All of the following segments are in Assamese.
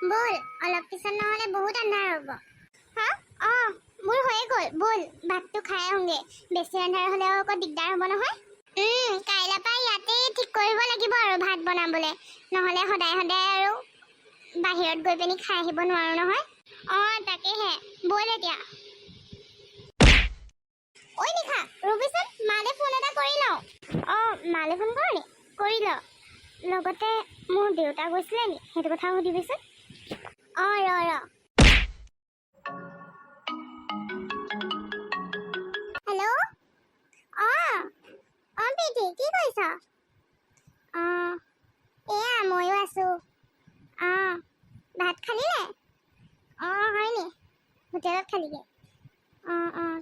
বল অলপ পিছত নহলে বহুত আন্ধাৰ হ'ব হা মোৰ হৈ গ'ল বল ভাতটো খাই আহোঁগে বেছি আন্ধাৰ হ'লে আকৌ দিগদাৰ হ'ব নহয় কাইলৈ পৰা ইয়াতে ঠিক কৰিব লাগিব আৰু ভাত বনাবলৈ নহ'লে সদায় সদায় আৰু বাহিৰত গৈ পিনি খাই আহিব নোৱাৰো নহয় তাকেহে বল এতিয়া ঐ নিশা ৰবিচোন মালে ফোন এটা কৰি লওঁ মালে ফোন কৰনি কৰি ল লগতে মোৰ দেউতা গৈছিলে নি সেইটো কথা সুধিবিচোন ৰ হেল্ল' প্ৰীতি কি কৰিছ এয়া ময়ো আছো ভাত খালি নে হয় নি হোটেলত খালিগে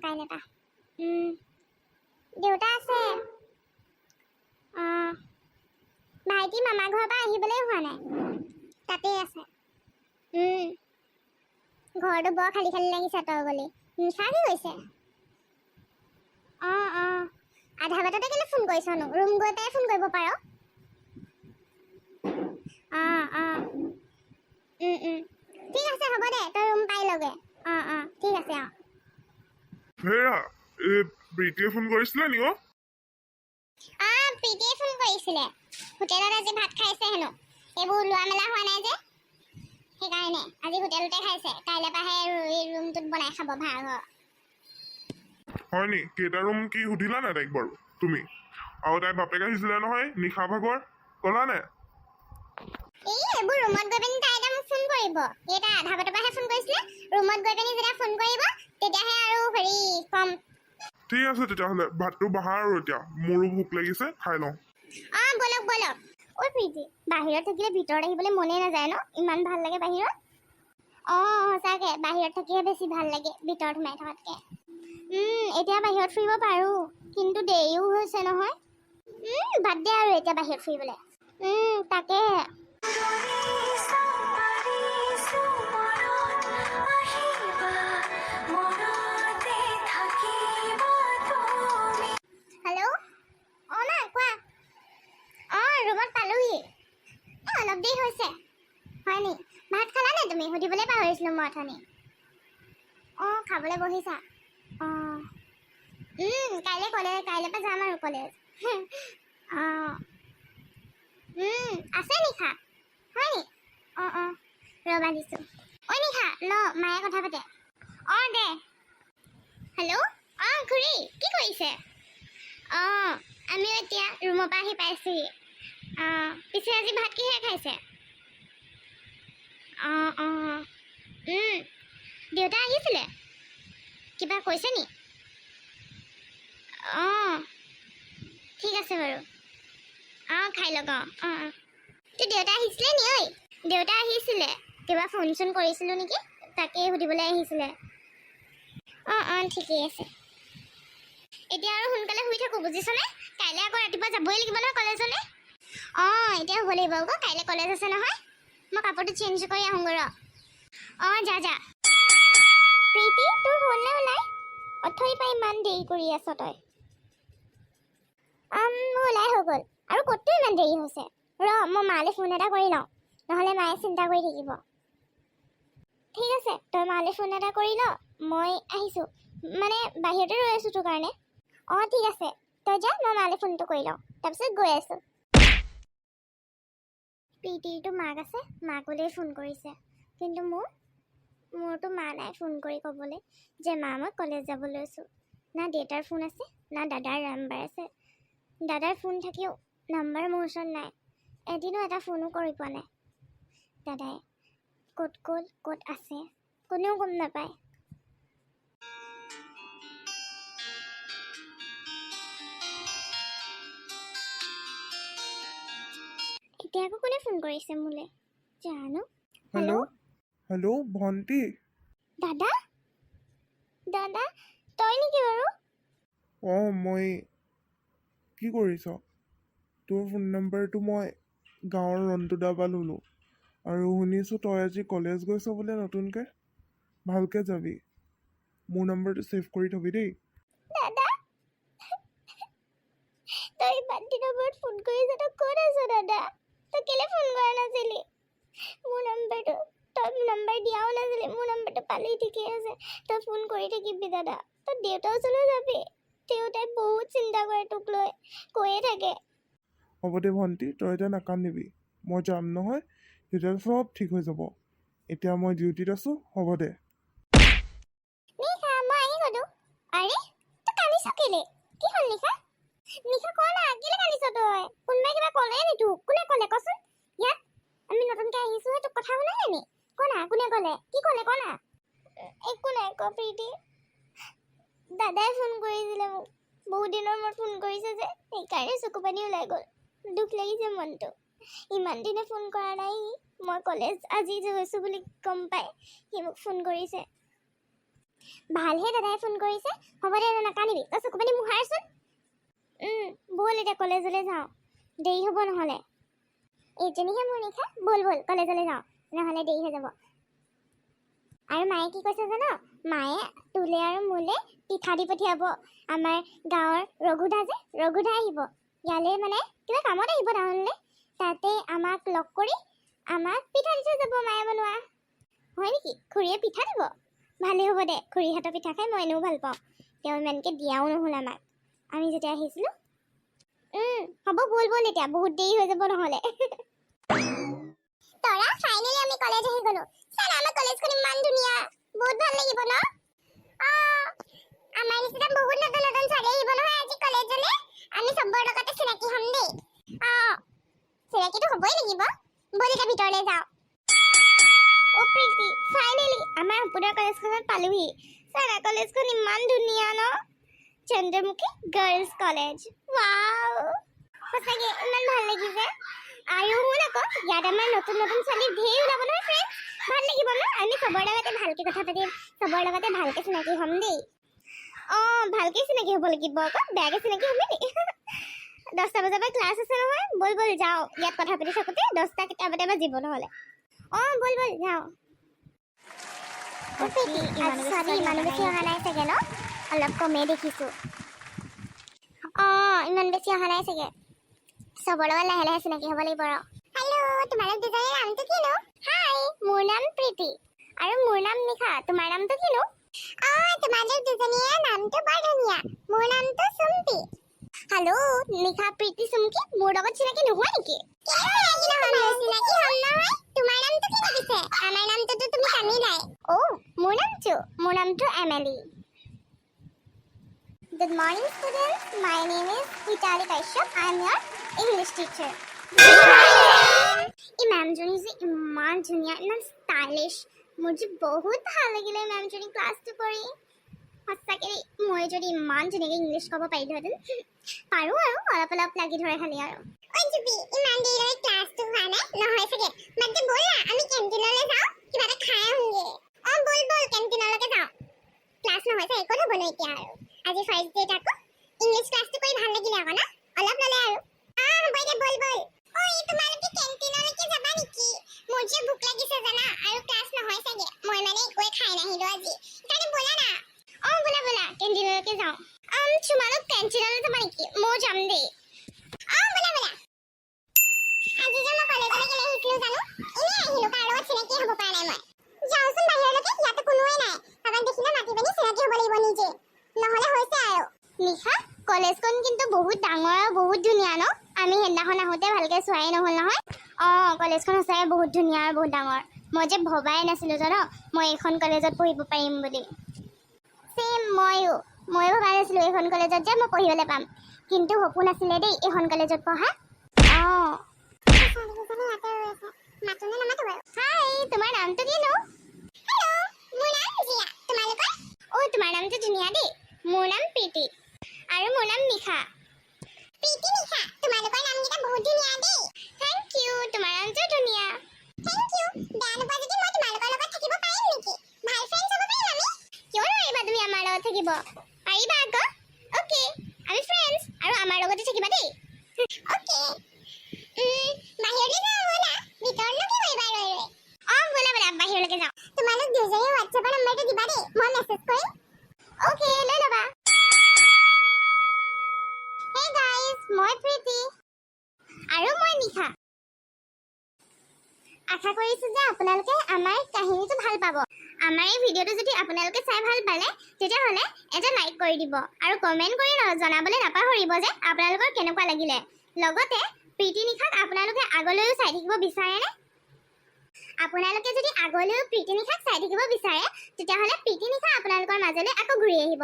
কাইলৈ পা দেউতা আছে ভাইটি মামা ঘৰৰ পৰা আহিবলৈ হোৱা নাই তাতে আছে ঘৰটো বৰ খালী খালী লাগিছে তই গলি নিশা কি কৈছে আধা বাটতে কেলে ফোন কৰিছনো ৰুম গৈ পেলাই ফোন কৰিব পাৰ ঠিক আছে হ'ব দে তই ৰুম পাই লগে ঠিক আছে হেৰা প্ৰীতিয়ে ফোন কৰিছিলে নি প্ৰীতিয়ে ফোন কৰিছিলে হোটেলত আজি ভাত খাইছে হেনো এইবোৰ লোৱা মেলা হোৱা নাই যে সেইকাৰণে আজি হোটেলতে খাইছে কাইলৈ পৰাহে ৰুমটোত বনাই খাব ভাড়া হয় নি কেইটা ৰুম কি সুধিলা নাই তাইক বাৰু তুমি আৰু তাইৰ বাপেক আহিছিলে নহয় নিশা ভাগৰ ক'লা নে এইবোৰ ৰুমত গৈ পিনি তাই এটা মোক ফোন কৰিব এটা আধা বাটৰ পৰাহে ফোন কৰিছিলে ৰুমত গৈ পিনি যেতিয়া ফোন কৰিব তেতিয়াহে আৰু হেৰি কম ঠিক আছে তেতিয়াহ'লে ভাতটো বহা আৰু এতিয়া মোৰো ভোক লাগিছে খাই লওঁ বলক ঐ প্ৰীতি বাহিৰত থাকিলে ভিতৰত আহিবলৈ মনে নাযায় ন ইমান ভাল লাগে বাহিৰত সঁচাকে বাহিৰত থাকিহে বেছি ভাল লাগে ভিতৰত সোমাই থকাতকে এতিয়া বাহিৰত ফুৰিব পাৰো কিন্তু দেৰিও হৈছে নহয় বাদ দে আৰু এতিয়া বাহিৰত ফুৰিবলৈ তাকে হেল্ল' মা কোৱা ৰুমত পালোহি অলপ দেৰি হৈছে হয় নি ভাত খালা নে তুমি সুধিবলৈ পাহৰিছিলো মই অথনি খাবলৈ বহিছা কাইলৈ পৰা যাম আৰু কলেজ আছে নিশা হয় নি ৰবা দিছো ঐ নিশা ল মায়ে কথা পাতে দে হেল্ল' খুৰী কি কৰিছে আমিও এতিয়া ৰুমৰ পৰা আহি পাইছোহি পিছে আজি ভাত কিহে খাইছে দেউতা আহিছিলে কিবা কৈছে নি ঠিক আছে বাৰু খাই লওক তোৰ দেউতা আহিছিলে নি ঐ দেউতা আহিছিলে কিবা ফোন চোন কৰিছিলো নেকি তাকে সুধিবলৈ আহিছিলে ঠিকেই আছে এতিয়া আৰু সোনকালে শুই থাকো বুজিছনে কাইলৈ আকৌ ৰাতিপুৱা যাবই লাগিব নহয় কলেজলৈ এতিয়া হ'ব লাগিব আকৌ কাইলৈ কলেজ আছে নহয় মই কাপোৰটো চেঞ্জ কৰি আহোঁগৈ ৰ যা প্ৰীতি তোৰ হ'লনে ওলাই অথৈ পাই ইমান দেৰি কৰি আছ তই মোৰ ওলাই হৈ গ'ল আৰু ক'তো ইমান দেৰি হৈছে মই মালে ফোন এটা কৰি লওঁ নহ'লে মায়ে চিন্তা কৰি থাকিব ঠিক আছে তই মালে ফোন এটা কৰি ল মই আহিছোঁ মানে বাহিৰতে ৰৈ আছোঁ তোৰ কাৰণে ঠিক আছে তই যা মই মালে ফোনটো কৰি লওঁ তাৰপিছত গৈ আছোঁ প্ৰীতিৰটো মাক আছে মাকলৈ ফোন কৰিছে কিন্তু মোৰতো মা নাই ফোন কৰি ক'বলৈ যে মা মই কলেজ যাব লৈছোঁ না দেউতাৰ ফোন আছে না দাদাৰ নাম্বাৰ আছে দাদাৰ ফোন থাকিও নাম্বাৰ মোৰ ওচৰত নাই এদিনো এটা ফোনো কৰি পোৱা নাই দাদাই ক'ত গ'ল ক'ত আছে কোনেও গম নাপায় এতিয়া আকৌ কোনে ফোন কৰিছে মোলৈ জানো হেল্ল' ভণ্টি দাদা তই নেকি বাৰু মই কি কৰিছ তোৰ ফোন নম্বৰটো মই গাঁৱৰ ৰন্তুদাৰ পৰা ল'লোঁ আৰু শুনিছোঁ তই আজি কলেজ গৈছ বোলে নতুনকৈ ভালকৈ যাবি মোৰ নম্বৰটো ছেভ কৰি থবি দেই দাদা তই ইমান দিনৰ মূৰত ফোন কৰিছ তই ক'ত আছ দাদা তই কেলে ফোন কৰা নাছিলি মোৰ নম্বৰটো তই নম্বৰ দিয়াও নাছিলি, মোৰ নম্বৰটো পালি ঠিকেই আছে। তই ফোন কৰি থাকিবি দাদা, তই দেউতাৰ ওচৰলৈ যাবি। দেউতাই বহুত চিন্তা কৰে তোক লৈ, কৈয়ে থাকে। হ'ব দে ভণ্টি, তই এতিয়া নাকান্দিবি, মই যাম নহয়, তেতিয়া চব ঠিক হৈ যাব। এতিয়া মই ডিউটিত আছোঁ, হ'ব দে। নিশা মই আহি গলো। আৰে তই কান্দিছ কেলে? কি হ'ল নিশা? নিশা ক না, কেলে কান্দিছ তই? কোনোবাই কিবা ক'লে নি তোক? কোনে ক'লে কচোন? ইয়াত আমি নতুনকৈ আহিছোহে, তোক কথা শুনাই নি? ক না, কোনে ক'লে? কি ক'লে ক না? একো নাই ক প্ৰীতি। দাদাই ফোন কৰিছিলে মোক, বহুত দিনৰ মূৰত ফোন কৰিছে যে, সেইকাৰণে চকু পানী ওলাই গ'ল। দুখ লাগিছে মনটো। ইমান দিনে ফোন কৰা নাই সি। মই কলেজ আজি গৈছোঁ বুলি গম পাই সি মোক ফোন কৰিছে। ভালহে দাদাই ফোন কৰিছে। হ'ব দে নাকান্দিবি, তই চকু পানী মোহাৰচোন। ব'ল এতিয়া কলেজলৈ যাওঁ, দেৰি হ'ব নহ'লে। এইজনীহে মোৰ নিশা, ব'ল ব'ল কলেজলৈ যাওঁ, নহ'লে দেৰি হৈ যাব। আৰু মায়ে কি কৈছে জানো? মায়ে তোলে আৰু মোলে পিঠা দি পঠিয়াব। আমাৰ গাঁৱৰ ৰঘুদা আহিব ইয়ালৈ, মানে কিবা কামত আহিব নহ'লে। তাতে আমাক লগ কৰি আমাক পিঠা দি থৈ যাব মায়ে বনোৱা। হয় নেকি? খুৰীয়ে পিঠা দিব? ভালেই হ'ব দে, খুৰীহঁতৰ পিঠা খাই মই এনেও ভাল পাওঁ। তেওঁ ইমানকৈ দিয়াও নহ'ল আমাক আমি যেতিয়া আহিছিলোঁ। হ'ব ব'ল ব'ল এতিয়া, বহুত দেৰি হৈ যাব নহ'লে। তৰা ফাইনেলি আমি কলেজ আহি গ'লো। চালা আমাৰ কলেজখন ইমান ধুনীয়া, বহুত ভাল লাগিব ন? আমাৰ নিচিনা বহুত নতুন নতুন ছোৱালী আহিব নহয় আজি কলেজলৈ। আমি চবৰ লগতে চিনাকি হ'ম দেই। চিনাকিটো হ'বই লাগিব। ব'ল এতিয়া ভিতৰলৈ যাওঁ। অ' প্ৰীতি, ফাইনেলি আমাৰ সম্পূৰ্ণ কলেজখনত পালোহি। চালা কলেজখন ইমান ধুনীয়া ন? Chandramukhi girls college. ৱাও, সঁচাকৈ ইমান ভাল লাগিছে। আৰু শুন আকৌ, ইয়াত আমাৰ নতুন নতুন ছোৱালী ধেৰ ওলাব নহয় ফ্ৰেণ্ড। ভাল লাগিব ন? আমি চবৰ লগতে ভালকৈ কথা পাতিম, চবৰ লগতে ভালকৈ চিনাকি হ'ম দেই। ভালকৈ চিনাকি হ'ব লাগিব আকৌ, বেয়াকৈ চিনাকি হ'বি নি? 10টা বজাৰ পৰা ক্লাছ আছে নহয়, ব'ল ব'ল যাওঁ। ইয়াত কথা পাতি থাকোঁতে 10টা কেতিয়াবাতে বাজিব নহ'লে। ব'ল ব'ল যাওঁ। ছোৱালী ইমানো বেছি অহা নাই চাগে ন? অলপ কমেই দেখিছোঁ। ইমান বেছি অহা নাই চাগে। চবৰ লগত লাহে লাহে চিনাকি হ'ব লাগিব আৰু। হেল্ল', তোমালোক দুজনীৰ নামটো কিনো? হাই, মোৰ নাম প্ৰীতি আৰু মোৰ নাম নিশা। তোমাৰ নামটো কিনো? তোমালোক দুজনীৰ নামটো বৰ ধুনীয়া। মোৰ নামটো চুম্পি। হেল্ল', নিশা প্ৰীতি চুমকি, মোৰ লগত চিনাকি নোহোৱা নেকি? চিনাকি হ'ম নহয়। তোমাৰ নামটো কি পিছে? আমাৰ নামটোতো তুমি কামিলাই। মোৰ নামটো এমেলি। Good morning students, my name is Hitali Kaishyap. I am your English teacher. এই মেমজনী যে ইমান ধুনীয়া, ইমান ষ্টাইলিছ। মোৰ যে বহুত ভাল লাগিলে মেমজনী ক্লাছটো কৰি। সঁচাকৈ মই যদি ইমান ধুনীয়াকৈ ইংলিছ ক'ব পাৰিলোহেঁতেন। পাৰোঁ আৰু অলপ অলপ লাগি ধৰে খালি আৰু। ইমান দেৰিলৈ ক্লাছটো হোৱা নাই নহয় চাগে। মাত্ৰ ব'ল না, আমি কেণ্টিনলৈ যাওঁ, কিবা এটা খাই আহোঁগৈ। ব'ল ব'ল কেণ্টিনলৈকে যাওঁ। ক্লাছ নহয় চাগে, ক'ত হ'বনো এতিয়া আৰু। আজি ফাৰ্ষ্ট ডেট আকৌ, ইংলিছ ক্লাছটো কৰি ভাল লাগিলে আকৌ ন? অলপ ল'লে আৰু। হ'ব দে, ব'ল ব'ল। তোমালোকে কেণ্টিনলৈকে যাবা নেকি? মোৰ যে ভোক লাগিছে জানা, আৰু ক্লাছ নহয় চাগে। মই মানে একোৱে খাই নাহিলোঁ আজি, সেইকাৰণে ব'লা না। ব'লা ব'লা কেণ্টিনলৈকে যাওঁ। তোমালোক কেণ্টিনলৈ যাবা নেকি? ময়ো যাম দেই। ব'লা ব'লা। আজি যে মই কলেজলৈ কেলৈ আহিছিলোঁ জানো? এনেই আহিলোঁ, কাৰ লগত চিনাকি হ'ব পৰা নাই মই। যাওঁচোন বাহিৰলৈকে, ইয়াতে কোনোৱে নাই। কাৰোবাক দেখিলে মাতি পিনি চিনাকি হ'ব লাগিব নিজে, নহ'লে হৈছে আৰু। নিশা, কলেজখন কিন্তু বহুত ডাঙৰ আৰু বহুত ধুনীয়া ন? আমি সেইদিনাখন আহোঁতে ভালকৈ চোৱাই নহ'ল নহয়। কলেজখন সঁচাকৈ বহুত ধুনীয়া আৰু বহুত ডাঙৰ। মই যে ভবাই নাছিলোঁ জানো মই এইখন কলেজত পঢ়িব পাৰিম বুলি। ছেম ময়ো ভবা নাছিলোঁ এইখন কলেজত যে মই পঢ়িবলৈ পাম। কিন্তু সপোন আছিলে দেই এইখন কলেজত পঢ়া। হাই, তোমাৰ নামটো কিনো? হেল্ল', মোৰ নাম জিয়া। তোমালোকৰ? তোমাৰ নামটো ধুনীয়া দেই। মোৰ নাম প্ৰীতি আৰু মোৰ নাম নিশা। প্ৰীতি নিশা, তোমালোকৰ নামকেইটা বহুত ধুনীয়া দেই। থেংক ইউ, তোমাৰ নামটোও ধুনীয়া। Thank you. বেয়া নোপোৱা যদি মই তোমালোকৰ লগত থাকিব পাৰিম নেকি? ভাল ফ্ৰেণ্ডছ হ'ব পাৰিম আমি। কিয় নোৱাৰিবা তুমি আমাৰ লগত থাকিব? পাৰিবা আকৌ। অ'কে, আমি ফ্ৰেণ্ডছ আৰু আমাৰ লগতে থাকিবা দেই। অ'কে। বাহিৰলৈ যাওঁ ব'লা, ভিতৰতনো কি কৰিবা ৰৈ ৰৈ। ব'লা ব'লা বাহিৰলৈকে যাওঁ। তোমালোক দুজনীয়ে হোৱাটছএপৰ নম্বৰটো দিবা দেই, মই মেছেজ কৰিম। অ'কে, লৈ ল'বা। Hey guys, মই প্ৰীতি আৰু মই নিশা। আশা কৰিছোঁ যে আপোনালোকে আমাৰ কাহিনীটো ভাল পাব। আমাৰ এই ভিডিঅ'টো যদি আপোনালোকে চাই ভাল পালে তেতিয়াহ'লে এটা লাইক কৰি দিব আৰু কমেণ্ট কৰি জনাবলৈ নাপাহৰিব যে আপোনালোকৰ কেনেকুৱা লাগিলে। লগতে প্ৰীতি নিশাক আপোনালোকে আগলৈও চাই থাকিব বিচাৰেনে? আপোনালোকে যদি আগলৈও প্ৰীতি নিশাক চাই থাকিব বিচাৰে তেতিয়াহ'লে প্ৰীতি নিশা আপোনালোকৰ মাজলৈ আকৌ ঘূৰি আহিব।